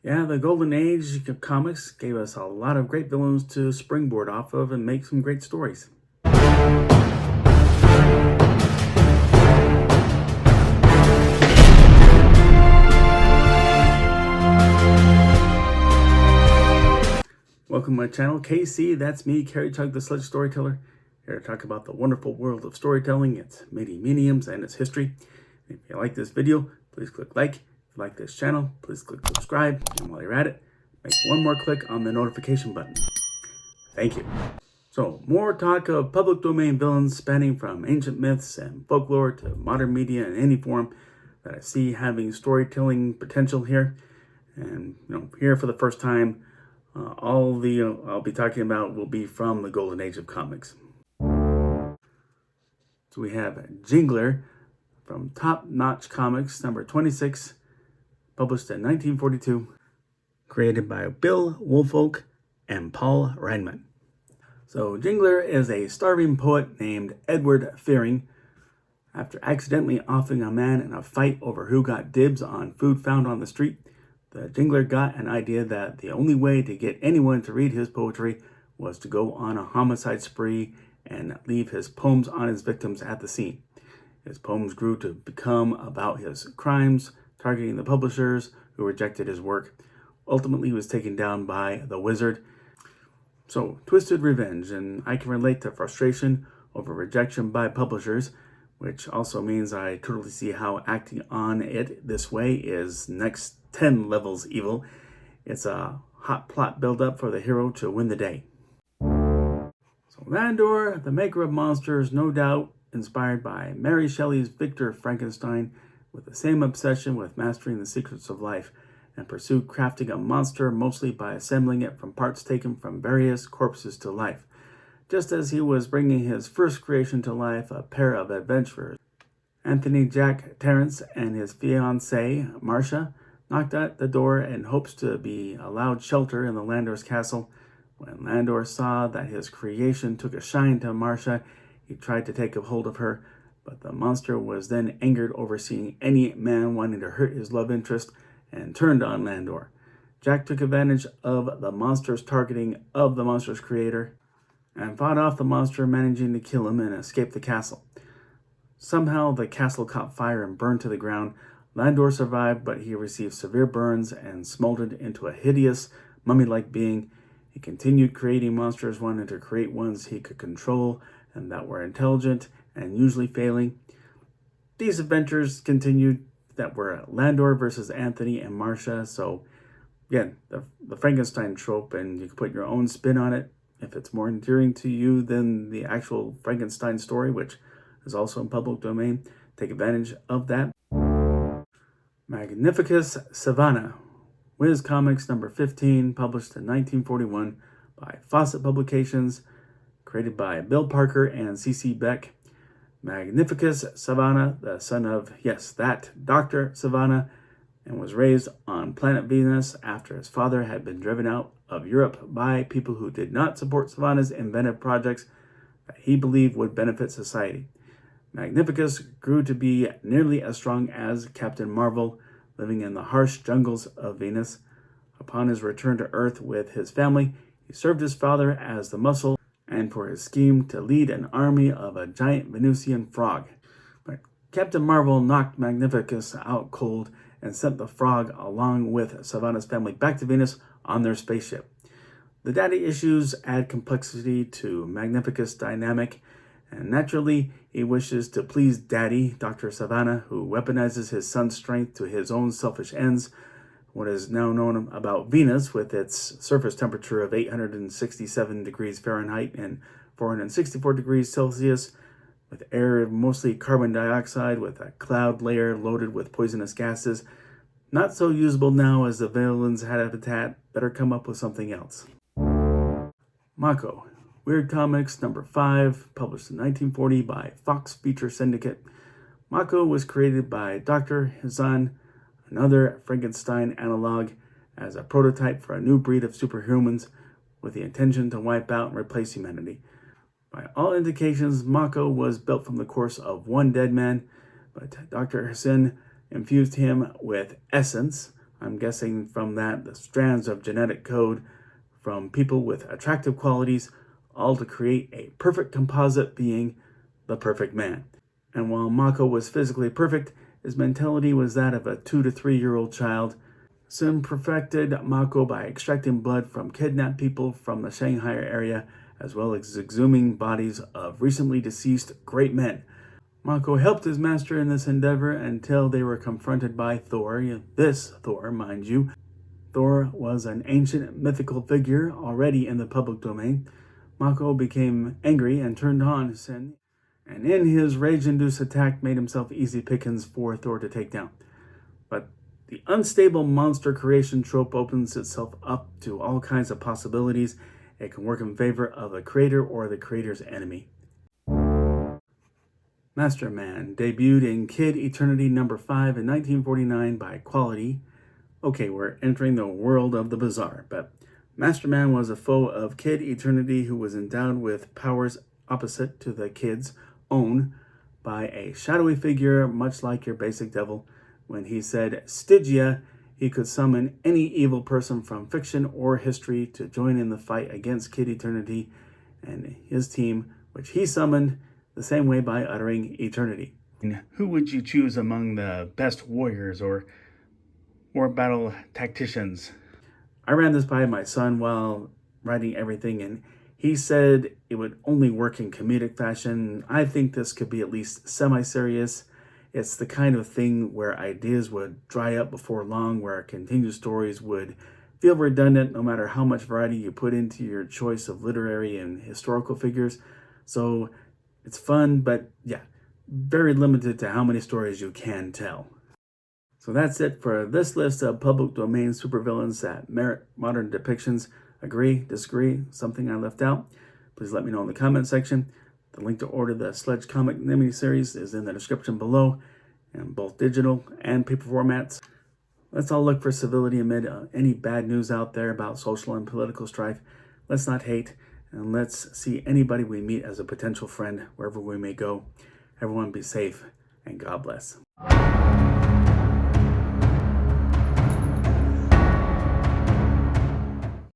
Yeah, the golden age of comics gave us a lot of great villains to springboard off of and make some great stories. Welcome to my channel, KC. That's me, Carrie Tug, the Sledge Storyteller, here to talk about the wonderful world of storytelling, its many mediums, and its history. If you like this video, please click like. If you like this channel, please click subscribe. And while you're at it, make one more click on the notification button. Thank you. So, more talk of public domain villains spanning from ancient myths and folklore to modern media in any form that I see having storytelling potential here. And, here for the first time, all the I'll be talking about will be from the golden age of comics. So we have Jingler from Top Notch Comics, number 26, published in 1942, created by Bill Woolfolk and Paul Reinman. So Jingler is a starving poet named Edward Fearing. After accidentally offing a man in a fight over who got dibs on food found on the street, the Jingler got an idea that the only way to get anyone to read his poetry was to go on a homicide spree and leave his poems on his victims at the scene. His poems grew to become about his crimes, targeting the publishers who rejected his work. Ultimately, he was taken down by the Wizard. So, twisted revenge, and I can relate to frustration over rejection by publishers, which also means I totally see how acting on it this way is next 10 levels evil. It's a hot plot build-up for the hero to win the day. So Landor, the maker of monsters, no doubt inspired by Mary Shelley's Victor Frankenstein, with the same obsession with mastering the secrets of life, and pursued crafting a monster mostly by assembling it from parts taken from various corpses to life. Just as he was bringing his first creation to life, a pair of adventurers, Anthony Jack Terrence and his fiancée, Marcia, knocked at the door in hopes to be allowed shelter in the Landor's castle. When Landor saw that his creation took a shine to Marcia, he tried to take a hold of her, but the monster was then angered over seeing any man wanting to hurt his love interest and turned on Landor. Jack took advantage of the monster's targeting of the monster's creator and fought off the monster, managing to kill him and escape the castle. Somehow the castle caught fire and burned to the ground. Landor survived, but he received severe burns and smoldered into a hideous, mummy-like being. He continued creating monsters, wanting to create ones he could control and that were intelligent and usually failing. These adventures continued that were Landor versus Anthony and Marcia. So, again, the Frankenstein trope, and you can put your own spin on it if it's more endearing to you than the actual Frankenstein story, which is also in public domain. Take advantage of that. Magnificus Savannah, Whiz Comics number 15, published in 1941 by Fawcett Publications, created by Bill Parker and C.C. Beck. Magnificus Savannah, the son of, yes, that Dr. Savannah, and was raised on planet Venus after his father had been driven out of Europe by people who did not support Savannah's inventive projects that he believed would benefit society. Magnificus grew to be nearly as strong as Captain Marvel, living in the harsh jungles of Venus. Upon his return to Earth with his family, he served his father as the muscle and for his scheme to lead an army of a giant Venusian frog. But Captain Marvel knocked Magnificus out cold and sent the frog along with Savannah's family back to Venus on their spaceship. The daddy issues add complexity to Magnificus' dynamic, and naturally, he wishes to please Daddy, Dr. Savannah, who weaponizes his son's strength to his own selfish ends. What is now known about Venus, with its surface temperature of 867 degrees Fahrenheit and 464 degrees Celsius, with air mostly carbon dioxide, with a cloud layer loaded with poisonous gases. Not so usable now as the villain's habitat. Better come up with something else. Mako, Weird Comics number 5, published in 1940 by Fox Feature Syndicate. Mako was created by Dr. Hizan, another Frankenstein analog, as a prototype for a new breed of superhumans with the intention to wipe out and replace humanity. By all indications, Mako was built from the corpse of one dead man, but Dr. Hizan infused him with essence, I'm guessing from that the strands of genetic code from people with attractive qualities, all to create a perfect composite being, the perfect man. And while Mako was physically perfect, his mentality was that of a 2 to 3 year old child. Sun perfected Mako by extracting blood from kidnapped people from the Shanghai area, as well as exhuming bodies of recently deceased great men. Mako helped his master in this endeavor until they were confronted by Thor. This Thor, mind you. Thor was an ancient mythical figure already in the public domain. Mako became angry and turned on Sin, and in his rage-induced attack made himself easy pickings for Thor to take down. But the unstable monster creation trope opens itself up to all kinds of possibilities. It can work in favor of the creator or the creator's enemy. Master Man debuted in Kid Eternity number 5 in 1949 by Quality. Okay, we're entering the world of the bizarre, but Master Man was a foe of Kid Eternity who was endowed with powers opposite to the kid's own by a shadowy figure much like your basic devil. When he said Stygia, he could summon any evil person from fiction or history to join in the fight against Kid Eternity and his team, which he summoned the same way by uttering Eternity. And who would you choose among the best warriors or battle tacticians? I ran this by my son while writing everything, and he said it would only work in comedic fashion. I think this could be at least semi-serious. It's the kind of thing where ideas would dry up before long, where continued stories would feel redundant no matter how much variety you put into your choice of literary and historical figures. So it's fun, but yeah, very limited to how many stories you can tell. So that's it for this list of public domain supervillains that merit modern depictions. Agree, disagree, something I left out? Please let me know in the comment section. The link to order the Sledge comic miniseries is in the description below, in both digital and paper formats. Let's all look for civility amid any bad news out there about social and political strife. Let's not hate, and let's see anybody we meet as a potential friend wherever we may go. Everyone be safe, and God bless.